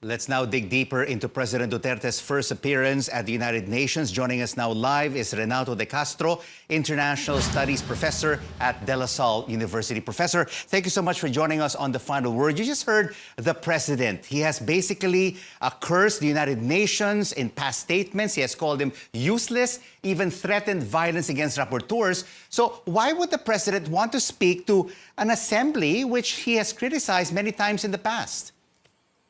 Let's now dig deeper into President Duterte's first appearance at the United Nations. Joining us now live is Renato De Castro, International Studies Professor at De La Salle University. Professor, thank you so much for joining us on The Final Word. You just heard the President. He has basically cursed the United Nations in past statements. He has called them useless, even threatened violence against rapporteurs. So why would the President want to speak to an assembly which he has criticized many times in the past?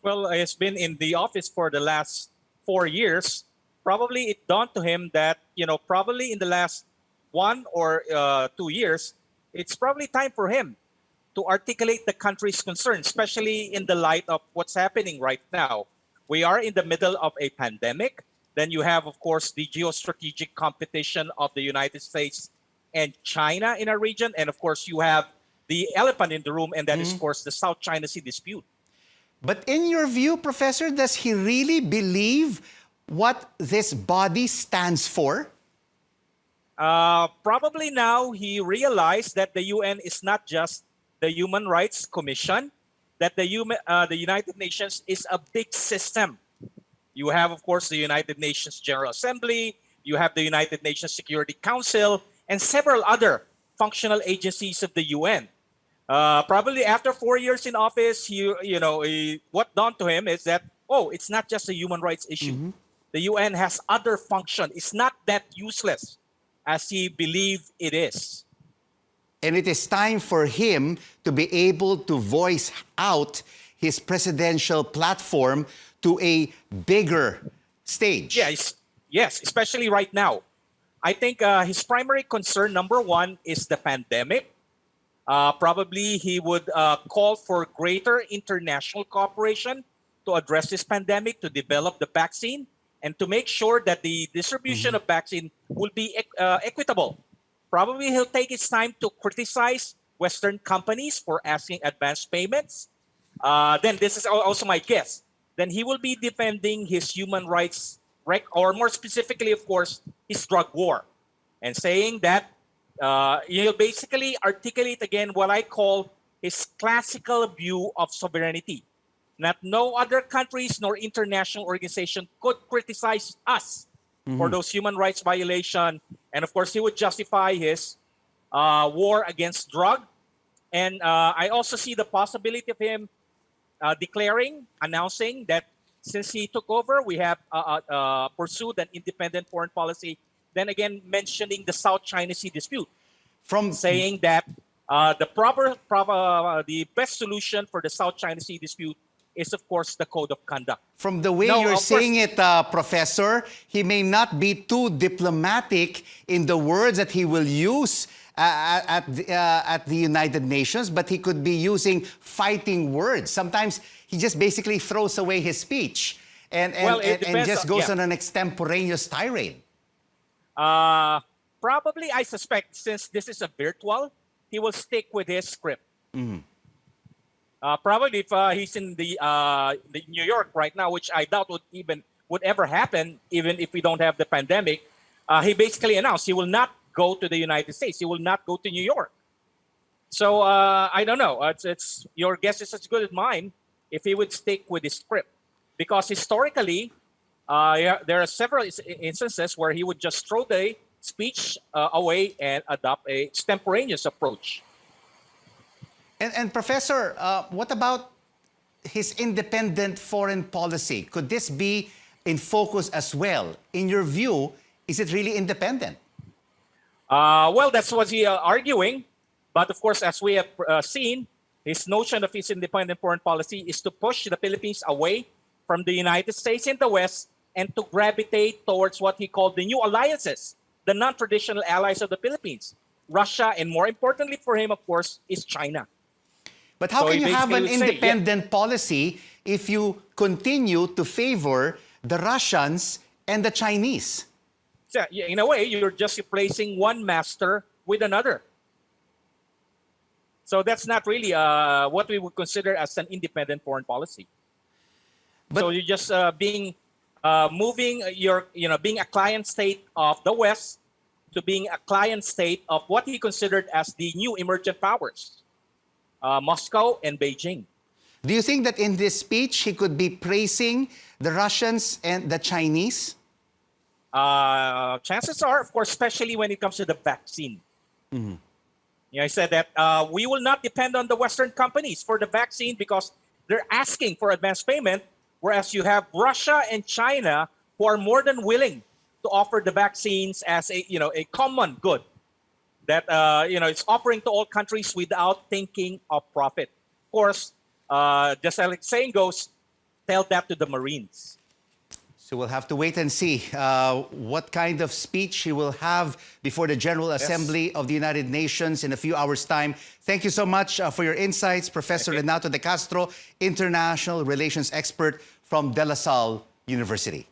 Well, he's been in the office for the last 4 years. Probably it dawned to him that, probably in the last 1 or 2 years, it's probably time for him to articulate the country's concerns, especially in the light of what's happening right now. We are in the middle of a pandemic. Then you have, of course, the geostrategic competition of the United States and China in our region. And, of course, you have the elephant in the room, and that is, of course, the South China Sea dispute. But in your view, Professor, does he really believe what this body stands for? Probably now he realized that the UN is not just the Human Rights Commission, that the United Nations is a big system. You have, of course, the United Nations General Assembly, you have the United Nations Security Council, and several other functional agencies of the UN. Probably after 4 years in office, what dawned to him is that, it's not just a human rights issue. Mm-hmm. The UN has other function. It's not that useless as he believed it is. And it is time for him to be able to voice out his presidential platform to a bigger stage. Yes, especially right now. I think his primary concern, number one, is the pandemic. Probably he would call for greater international cooperation to address this pandemic, to develop the vaccine, and to make sure that the distribution of vaccine will be equitable. Probably he'll take his time to criticize Western companies for asking advance payments. Then this is also my guess. Then he will be defending his human rights, or more specifically, of course, his drug war, and saying that he'll basically articulate again what I call his classical view of sovereignty. Not no other countries nor international organization could criticize us for those human rights violations. And of course, he would justify his war against drug. And I also see the possibility of him announcing that since he took over, we have pursued an independent foreign policy. Then again, mentioning the South China Sea dispute, saying that the best solution for the South China Sea dispute is, of course, the code of conduct. From the way you're saying it, Professor, he may not be too diplomatic in the words that he will use at the United Nations, but he could be using fighting words. Sometimes he just basically throws away his speech and just goes on an extemporaneous tirade. Probably, I suspect, since this is a virtual, he will stick with his script. Mm-hmm. Probably if he's in the New York right now, which I doubt would ever happen, even if we don't have the pandemic, he basically announced he will not go to the United States. He will not go to New York. So I don't know. It's your guess is as good as mine if he would stick with his script, because historically there are several instances where he would just throw the speech away and adopt a extemporaneous approach. And Professor, what about his independent foreign policy? Could this be in focus as well? In your view, is it really independent? Well, that's what he's arguing. But of course, as we have seen, his notion of his independent foreign policy is to push the Philippines away from the United States and the West and to gravitate towards what he called the new alliances, the non-traditional allies of the Philippines, Russia, and more importantly for him, of course, is China. But how can you have an independent policy if you continue to favor the Russians and the Chinese? So, in a way, you're just replacing one master with another. So that's not really what we would consider as an independent foreign policy. But so you're just being a client state of the West to being a client state of what he considered as the new emergent powers. Moscow and Beijing. Do you think that in this speech he could be praising the Russians and the Chinese? Chances are, of course, especially when it comes to the vaccine. I said that we will not depend on the Western companies for the vaccine because they're asking for advance payment, whereas you have Russia and China who are more than willing to offer the vaccines as a common good that it's offering to all countries without thinking of profit. Of course, just like the saying goes, tell that to the Marines. So we'll have to wait and see what kind of speech he will have before the General Assembly of the United Nations in a few hours' time. Thank you so much for your insights, Professor Renato De Castro, International Relations Expert from De La Salle University.